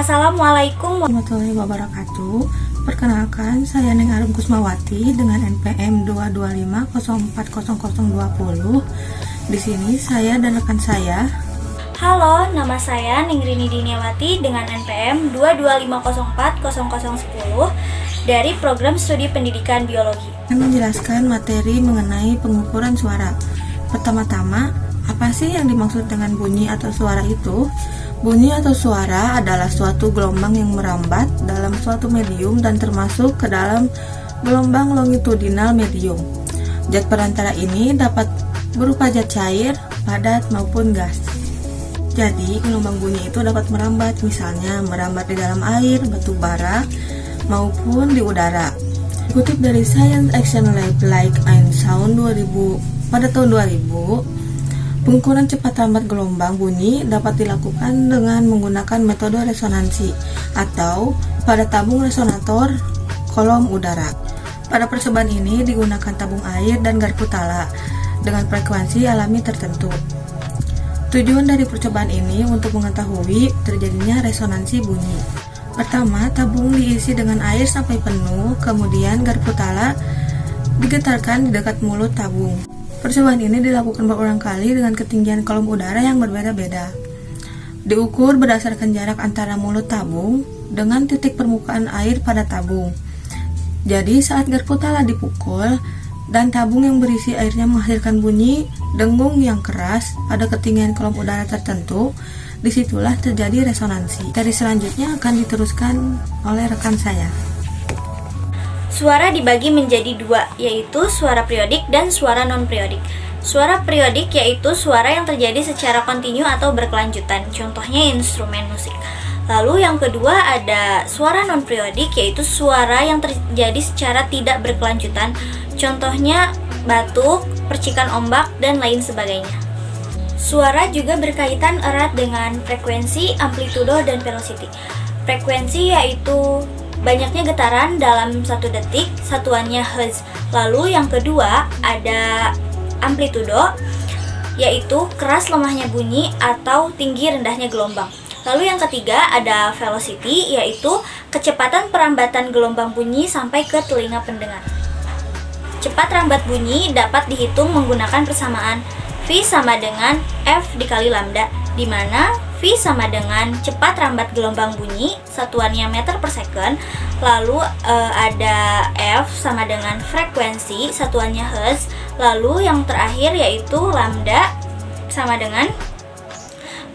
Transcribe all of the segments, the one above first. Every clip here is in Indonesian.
Assalamualaikum warahmatullahi wabarakatuh. Perkenalkan, saya Neng Arum Kusmawati dengan NPM 225040020. Di sini saya dan rekan saya. Halo, nama saya Neng Rini Diniawati dengan NPM 225040010 dari Program Studi Pendidikan Biologi. Akan menjelaskan materi mengenai pengukuran suara. Pertama-tama, apa sih yang dimaksud dengan bunyi atau suara itu? Bunyi atau suara adalah suatu gelombang yang merambat dalam suatu medium dan termasuk ke dalam gelombang longitudinal medium. Zat perantara ini dapat berupa zat cair, padat, maupun gas. Jadi, gelombang bunyi itu dapat merambat, misalnya merambat di dalam air, batu bara, maupun di udara. Dikutip dari Science Action Lab Light and Sound 2000, pada tahun 2000, pengukuran cepat rambat gelombang bunyi dapat dilakukan dengan menggunakan metode resonansi atau pada tabung resonator kolom udara. Pada percobaan ini digunakan tabung air dan garpu tala dengan frekuensi alami tertentu. Tujuan dari percobaan ini untuk mengetahui terjadinya resonansi bunyi. Pertama, tabung diisi dengan air sampai penuh, kemudian garpu tala digetarkan di dekat mulut tabung. Percobaan ini dilakukan berulang kali dengan ketinggian kolom udara yang berbeda-beda. Diukur berdasarkan jarak antara mulut tabung dengan titik permukaan air pada tabung. Jadi saat garpu tala dipukul dan tabung yang berisi airnya menghasilkan bunyi dengung yang keras pada ketinggian kolom udara tertentu, disitulah terjadi resonansi. Dari selanjutnya akan diteruskan oleh rekan saya. Suara dibagi menjadi dua, yaitu suara periodik dan suara non-periodik. Suara periodik yaitu suara yang terjadi secara kontinu atau berkelanjutan, contohnya instrumen musik. Lalu yang kedua ada suara non-periodik, yaitu suara yang terjadi secara tidak berkelanjutan, contohnya batuk, percikan ombak, dan lain sebagainya. Suara juga berkaitan erat dengan frekuensi, amplitudo, dan velocity. Frekuensi yaitu banyaknya getaran dalam 1 detik, satuannya hertz. Lalu yang kedua ada amplitudo, yaitu keras lemahnya bunyi atau tinggi rendahnya gelombang. Lalu yang ketiga ada velocity, yaitu kecepatan perambatan gelombang bunyi sampai ke telinga pendengar. Cepat rambat bunyi dapat dihitung menggunakan persamaan V sama dengan F dikali lambda, di mana V sama dengan cepat rambat gelombang bunyi, satuannya meter per second. Lalu ada F sama dengan frekuensi, satuannya hertz. Lalu yang terakhir yaitu lambda sama dengan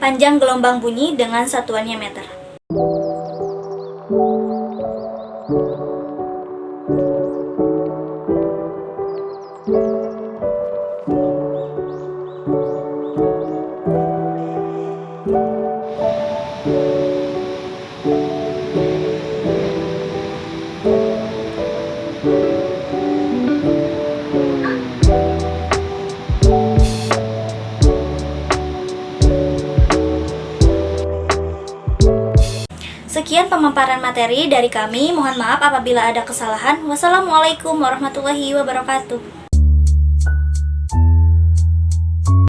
panjang gelombang bunyi dengan satuannya meter. Sekian pemaparan materi dari kami. Mohon maaf apabila ada kesalahan. Wassalamualaikum warahmatullahi wabarakatuh.